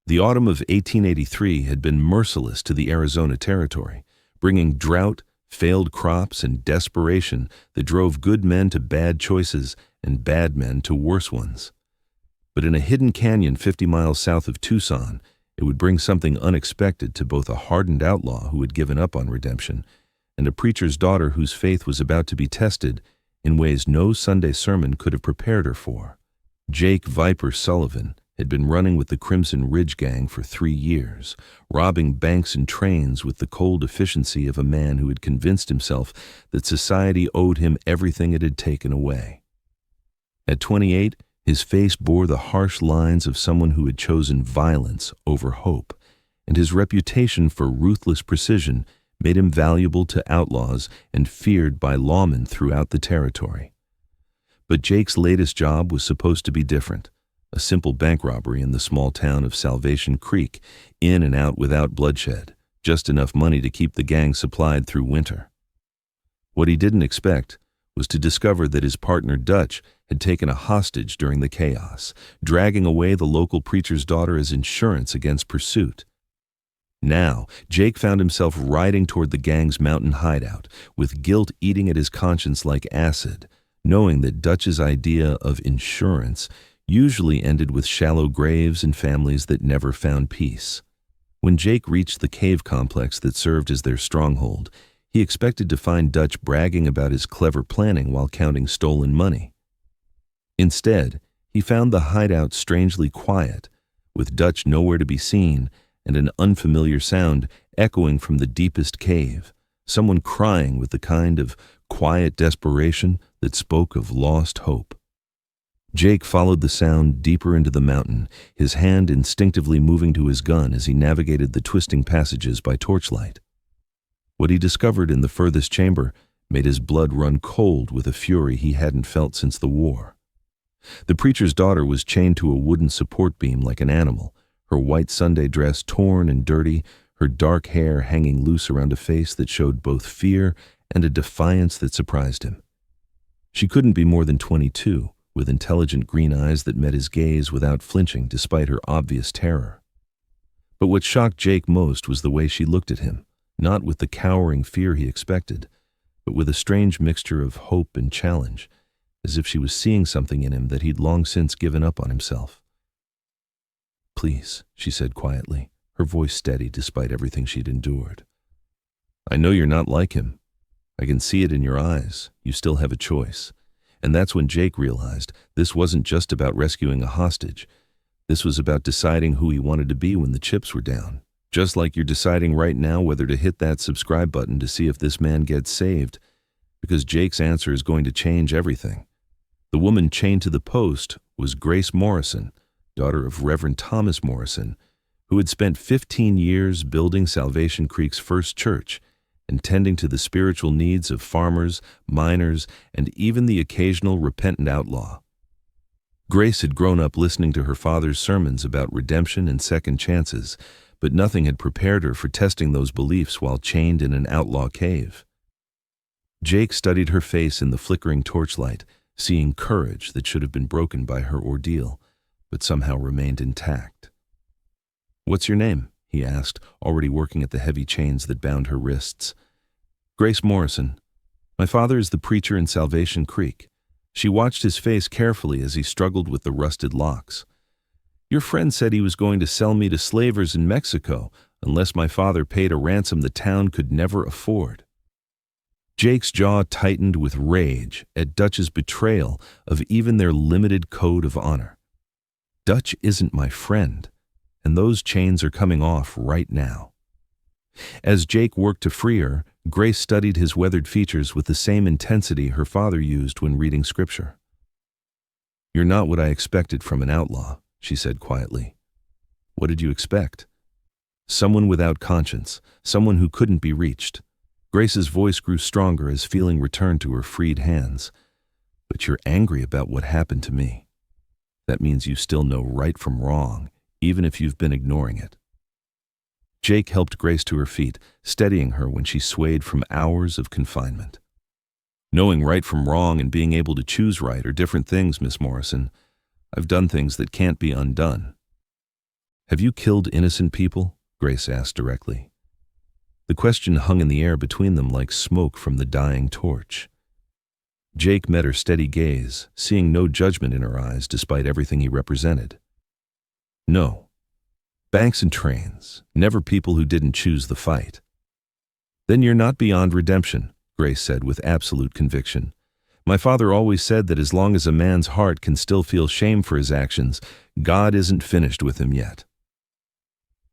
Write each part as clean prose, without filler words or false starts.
The autumn of 1883 had been merciless to the Arizona Territory, bringing drought, failed crops, and desperation that drove good men to bad choices and bad men to worse ones. But in a hidden canyon 50 miles south of Tucson, it would bring something unexpected to both a hardened outlaw who had given up on redemption and a preacher's daughter whose faith was about to be tested in ways no Sunday sermon could have prepared her for. Jake Viper Sullivan had been running with the Crimson Ridge Gang for 3 years, robbing banks and trains with the cold efficiency of a man who had convinced himself that society owed him everything it had taken away. At 28, his face bore the harsh lines of someone who had chosen violence over hope, and his reputation for ruthless precision made him valuable to outlaws and feared by lawmen throughout the territory. But Jake's latest job was supposed to be different. A simple bank robbery in the small town of Salvation Creek, in and out without bloodshed, just enough money to keep the gang supplied through winter. What he didn't expect was to discover that his partner Dutch had taken a hostage during the chaos, dragging away the local preacher's daughter as insurance against pursuit. Now, Jake found himself riding toward the gang's mountain hideout, with guilt eating at his conscience like acid, knowing that Dutch's idea of insurance usually ended with shallow graves and families that never found peace. When Jake reached the cave complex that served as their stronghold, he expected to find Dutch bragging about his clever planning while counting stolen money. Instead, he found the hideout strangely quiet, with Dutch nowhere to be seen and an unfamiliar sound echoing from the deepest cave, someone crying with the kind of quiet desperation that spoke of lost hope. Jake followed the sound deeper into the mountain, his hand instinctively moving to his gun as he navigated the twisting passages by torchlight. What he discovered in the furthest chamber made his blood run cold with a fury he hadn't felt since the war. The preacher's daughter was chained to a wooden support beam like an animal, her white Sunday dress torn and dirty, her dark hair hanging loose around a face that showed both fear and a defiance that surprised him. She couldn't be more than 22, with intelligent green eyes that met his gaze without flinching despite her obvious terror. But what shocked Jake most was the way she looked at him, not with the cowering fear he expected, but with a strange mixture of hope and challenge, as if she was seeing something in him that he'd long since given up on himself. "Please," she said quietly, her voice steady despite everything she'd endured. "I know you're not like him. I can see it in your eyes. You still have a choice." And that's when Jake realized this wasn't just about rescuing a hostage. This was about deciding who he wanted to be when the chips were down. Just like you're deciding right now whether to hit that subscribe button to see if this man gets saved, because Jake's answer is going to change everything. The woman chained to the post was Grace Morrison, daughter of Reverend Thomas Morrison, who had spent 15 years building Salvation Creek's first church and tending to the spiritual needs of farmers, miners, and even the occasional repentant outlaw. Grace had grown up listening to her father's sermons about redemption and second chances, but nothing had prepared her for testing those beliefs while chained in an outlaw cave. Jake studied her face in the flickering torchlight, seeing courage that should have been broken by her ordeal, but somehow remained intact. "What's your name?" he asked, already working at the heavy chains that bound her wrists. "Grace Morrison. My father is the preacher in Salvation Creek." She watched his face carefully as he struggled with the rusted locks. "Your friend said he was going to sell me to slavers in Mexico unless my father paid a ransom the town could never afford." Jake's jaw tightened with rage at Dutch's betrayal of even their limited code of honor. "Dutch isn't my friend, and those chains are coming off right now." As Jake worked to free her, Grace studied his weathered features with the same intensity her father used when reading scripture. "You're not what I expected from an outlaw," she said quietly. "What did you expect?" "Someone without conscience, someone who couldn't be reached." Grace's voice grew stronger as feeling returned to her freed hands. "But you're angry about what happened to me. That means you still know right from wrong, even if you've been ignoring it." Jake helped Grace to her feet, steadying her when she swayed from hours of confinement. "Knowing right from wrong and being able to choose right are different things, Miss Morrison. I've done things that can't be undone." Have you killed innocent people? Grace asked directly. The question hung in the air between them like smoke from the dying torch. Jake met her steady gaze, seeing no judgment in her eyes despite everything he represented. No. Banks and trains, never people who didn't choose the fight. Then you're not beyond redemption, Grace said with absolute conviction. My father always said that as long as a man's heart can still feel shame for his actions, God isn't finished with him yet.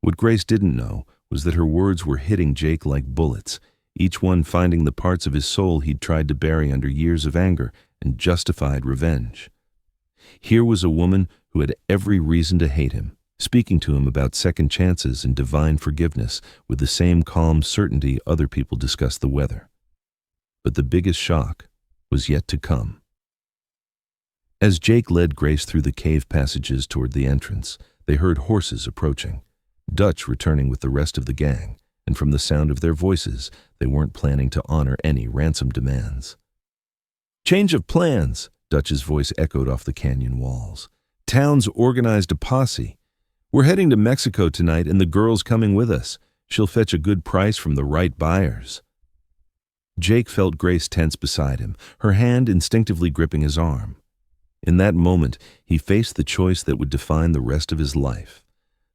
What Grace didn't know was that her words were hitting Jake like bullets, each one finding the parts of his soul he'd tried to bury under years of anger and justified revenge. Here was a woman who had every reason to hate him, speaking to him about second chances and divine forgiveness with the same calm certainty other people discuss the weather. But the biggest shock was yet to come. As Jake led Grace through the cave passages toward the entrance, they heard horses approaching, Dutch returning with the rest of the gang, and from the sound of their voices, they weren't planning to honor any ransom demands. Change of plans, Dutch's voice echoed off the canyon walls. Town's organized a posse. We're heading to Mexico tonight and the girl's coming with us. She'll fetch a good price from the right buyers. Jake felt Grace tense beside him, her hand instinctively gripping his arm. In that moment, he faced the choice that would define the rest of his life.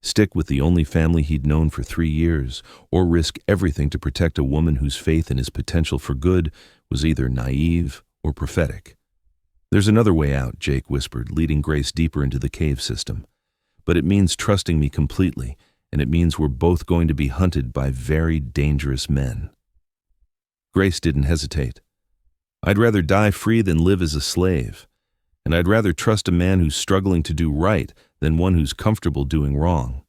Stick with the only family he'd known for 3 years, or risk everything to protect a woman whose faith in his potential for good was either naive or prophetic. There's another way out, Jake whispered, leading Grace deeper into the cave system. But it means trusting me completely, and it means we're both going to be hunted by very dangerous men. Grace didn't hesitate. I'd rather die free than live as a slave, and I'd rather trust a man who's struggling to do right than one who's comfortable doing wrong.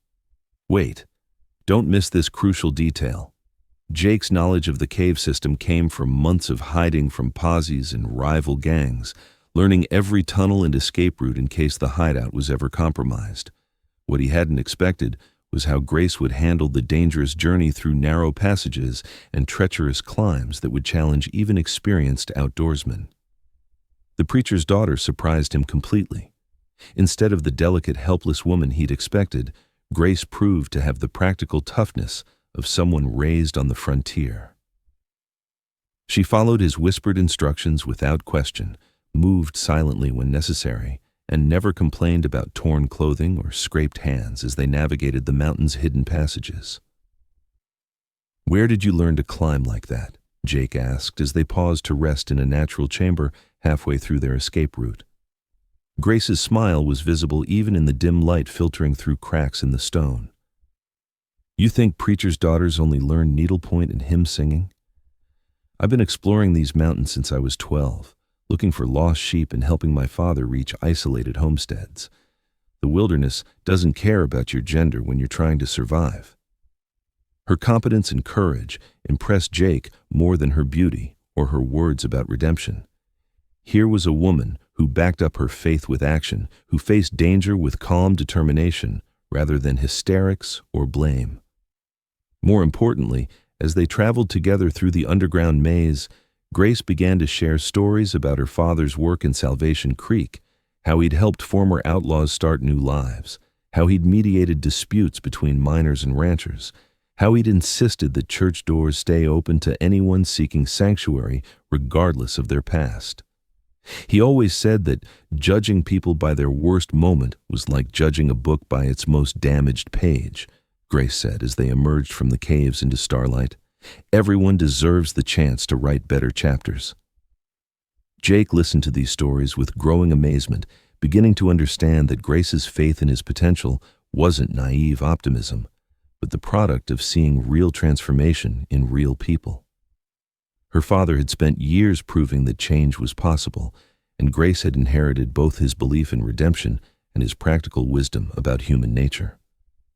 Wait, don't miss this crucial detail. Jake's knowledge of the cave system came from months of hiding from posses and rival gangs, learning every tunnel and escape route in case the hideout was ever compromised. What he hadn't expected was how Grace would handle the dangerous journey through narrow passages and treacherous climbs that would challenge even experienced outdoorsmen. The preacher's daughter surprised him completely. Instead of the delicate, helpless woman he'd expected, Grace proved to have the practical toughness of someone raised on the frontier. She followed his whispered instructions without question, moved silently when necessary, and never complained about torn clothing or scraped hands as they navigated the mountain's hidden passages. Where did you learn to climb like that? Jake asked as they paused to rest in a natural chamber halfway through their escape route. Grace's smile was visible even in the dim light filtering through cracks in the stone. You think preachers' daughters only learn needlepoint and hymn singing? I've been exploring these mountains since I was 12, looking for lost sheep and helping my father reach isolated homesteads. The wilderness doesn't care about your gender when you're trying to survive. Her competence and courage impressed Jake more than her beauty or her words about redemption. Here was a woman who backed up her faith with action, who faced danger with calm determination rather than hysterics or blame. More importantly, as they traveled together through the underground maze, Grace began to share stories about her father's work in Salvation Creek, how he'd helped former outlaws start new lives, how he'd mediated disputes between miners and ranchers, how he'd insisted that church doors stay open to anyone seeking sanctuary regardless of their past. He always said that judging people by their worst moment was like judging a book by its most damaged page, Grace said as they emerged from the caves into starlight. Everyone deserves the chance to write better chapters. Jake listened to these stories with growing amazement, beginning to understand that Grace's faith in his potential wasn't naive optimism, but the product of seeing real transformation in real people. Her father had spent years proving that change was possible, and Grace had inherited both his belief in redemption and his practical wisdom about human nature.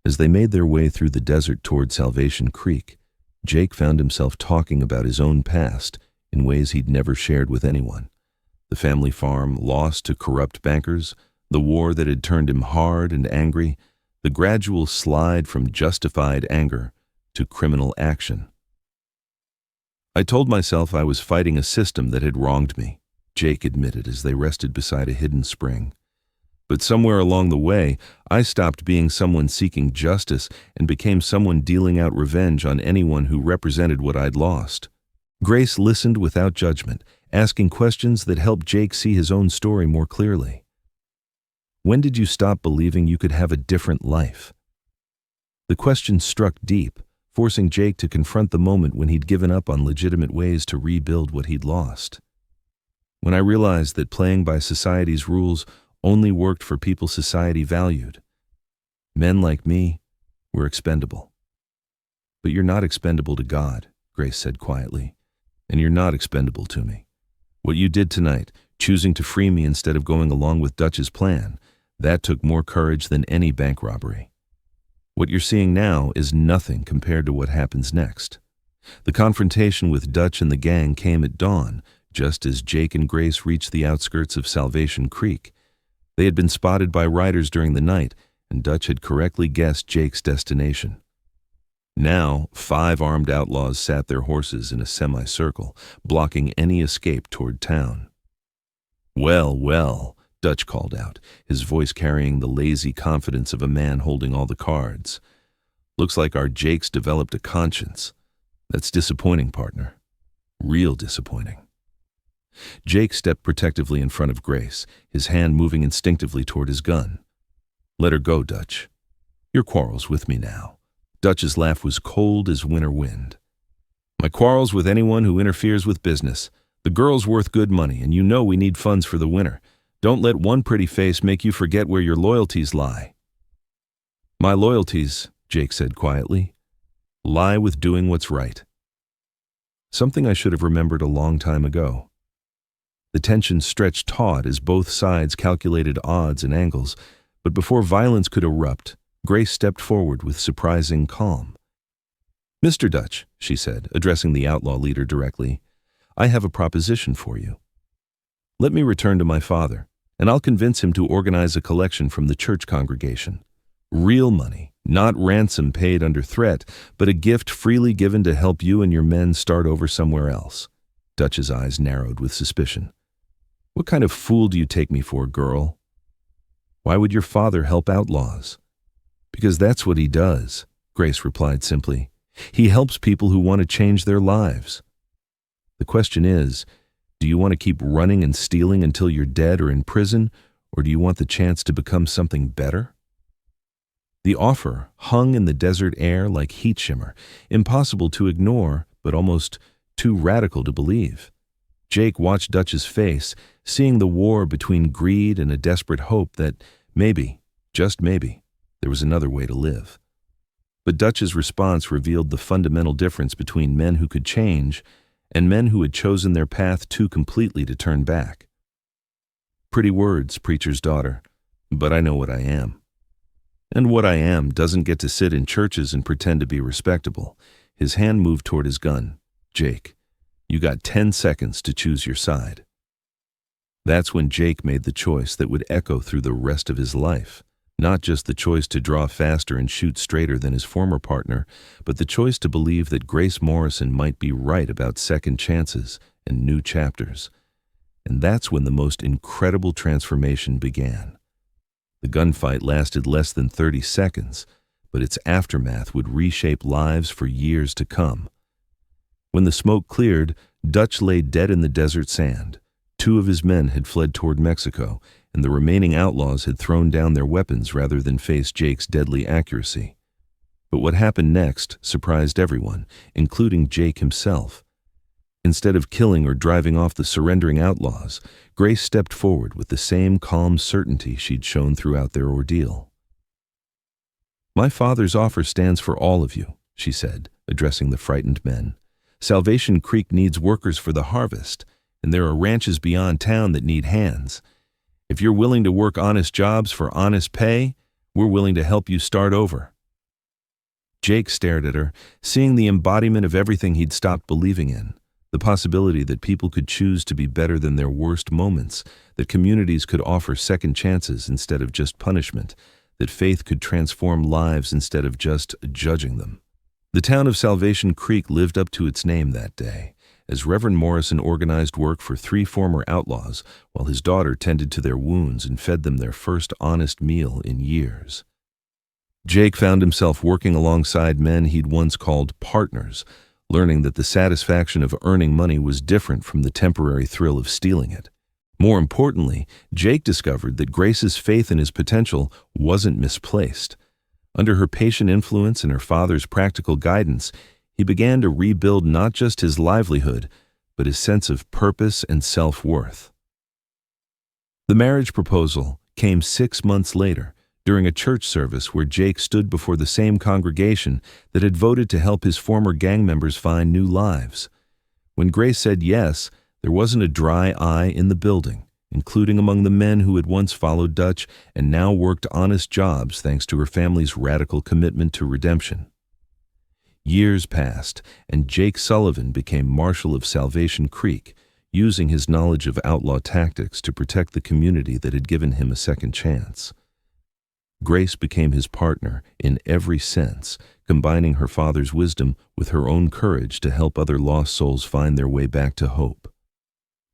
As they made their way through the desert toward Salvation Creek, Jake found himself talking about his own past in ways he'd never shared with anyone. The family farm lost to corrupt bankers, the war that had turned him hard and angry, the gradual slide from justified anger to criminal action. I told myself I was fighting a system that had wronged me, Jake admitted as they rested beside a hidden spring. But somewhere along the way, I stopped being someone seeking justice and became someone dealing out revenge on anyone who represented what I'd lost. Grace listened without judgment, asking questions that helped Jake see his own story more clearly. When did you stop believing you could have a different life? The question struck deep, forcing Jake to confront the moment when he'd given up on legitimate ways to rebuild what he'd lost. When I realized that playing by society's rules only worked for people society valued. Men like me were expendable. But you're not expendable to God, Grace said quietly, and you're not expendable to me. What you did tonight, choosing to free me instead of going along with Dutch's plan, that took more courage than any bank robbery. What you're seeing now is nothing compared to what happens next. The confrontation with Dutch and the gang came at dawn, just as Jake and Grace reached the outskirts of Salvation Creek. They had been spotted by riders during the night, and Dutch had correctly guessed Jake's destination. Now, 5 armed outlaws sat their horses in a semicircle, blocking any escape toward town. "Well, well," Dutch called out, his voice carrying the lazy confidence of a man holding all the cards. "Looks like our Jake's developed a conscience. That's disappointing, partner. Real disappointing." Jake stepped protectively in front of Grace, his hand moving instinctively toward his gun. "Let her go, Dutch. Your quarrel's with me now." Dutch's laugh was cold as winter wind. "My quarrel's with anyone who interferes with business. The girl's worth good money, and you know we need funds for the winter. Don't let one pretty face make you forget where your loyalties lie." "My loyalties," Jake said quietly, "lie with doing what's right." Something I should have remembered a long time ago. The tension stretched taut as both sides calculated odds and angles, but before violence could erupt, Grace stepped forward with surprising calm. "Mr. Dutch," she said, addressing the outlaw leader directly, "I have a proposition for you. Let me return to my father, and I'll convince him to organize a collection from the church congregation. Real money, not ransom paid under threat, but a gift freely given to help you and your men start over somewhere else." Dutch's eyes narrowed with suspicion. "What kind of fool do you take me for, girl? Why would your father help outlaws?" "Because that's what he does," Grace replied simply. "He helps people who want to change their lives. The question is, do you want to keep running and stealing until you're dead or in prison, or do you want the chance to become something better?" The offer hung in the desert air like heat shimmer, impossible to ignore, but almost too radical to believe. Jake watched Dutch's face, seeing the war between greed and a desperate hope that maybe, just maybe, there was another way to live. But Dutch's response revealed the fundamental difference between men who could change and men who had chosen their path too completely to turn back. "Pretty words, preacher's daughter, but I know what I am. And what I am doesn't get to sit in churches and pretend to be respectable." His hand moved toward his gun. "Jake, you got 10 seconds to choose your side." That's when Jake made the choice that would echo through the rest of his life. Not just the choice to draw faster and shoot straighter than his former partner, but the choice to believe that Grace Morrison might be right about second chances and new chapters. And that's when the most incredible transformation began. The gunfight lasted less than 30 seconds, but its aftermath would reshape lives for years to come. When the smoke cleared, Dutch lay dead in the desert sand. 2 of his men had fled toward Mexico, and the remaining outlaws had thrown down their weapons rather than face Jake's deadly accuracy. But what happened next surprised everyone, including Jake himself. Instead of killing or driving off the surrendering outlaws, Grace stepped forward with the same calm certainty she'd shown throughout their ordeal. "My father's offer stands for all of you," she said, addressing the frightened men. "Salvation Creek needs workers for the harvest, and there are ranches beyond town that need hands. If you're willing to work honest jobs for honest pay, we're willing to help you start over." Jake stared at her, seeing the embodiment of everything he'd stopped believing in. The possibility that people could choose to be better than their worst moments, that communities could offer second chances instead of just punishment, that faith could transform lives instead of just judging them. The town of Salvation Creek lived up to its name that day, as Reverend Morrison organized work for 3 former outlaws while his daughter tended to their wounds and fed them their first honest meal in years. Jake found himself working alongside men he'd once called partners, learning that the satisfaction of earning money was different from the temporary thrill of stealing it. More importantly, Jake discovered that Grace's faith in his potential wasn't misplaced. Under her patient influence and her father's practical guidance, he began to rebuild not just his livelihood, but his sense of purpose and self-worth. The marriage proposal came 6 months later, during a church service where Jake stood before the same congregation that had voted to help his former gang members find new lives. When Grace said yes, there wasn't a dry eye in the building, including among the men who had once followed Dutch and now worked honest jobs thanks to her family's radical commitment to redemption. Years passed, and Jake Sullivan became Marshal of Salvation Creek, using his knowledge of outlaw tactics to protect the community that had given him a second chance. Grace became his partner in every sense, combining her father's wisdom with her own courage to help other lost souls find their way back to hope.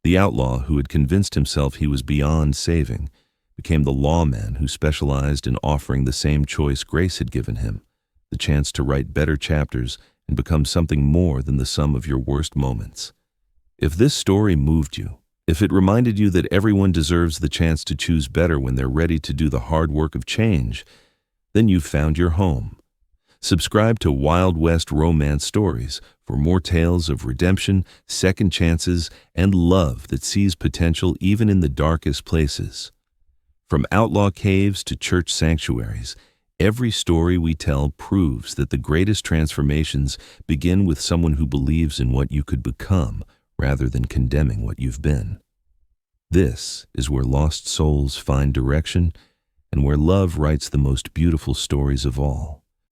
The outlaw who had convinced himself he was beyond saving became the lawman who specialized in offering the same choice Grace had given him, the chance to write better chapters and become something more than the sum of your worst moments. If this story moved you, if it reminded you that everyone deserves the chance to choose better when they're ready to do the hard work of change, then you've found your home. Subscribe to Wild West Romance Stories for more tales of redemption, second chances, and love that sees potential even in the darkest places. From outlaw caves to church sanctuaries, every story we tell proves that the greatest transformations begin with someone who believes in what you could become rather than condemning what you've been. This is where lost souls find direction and where love writes the most beautiful stories of all.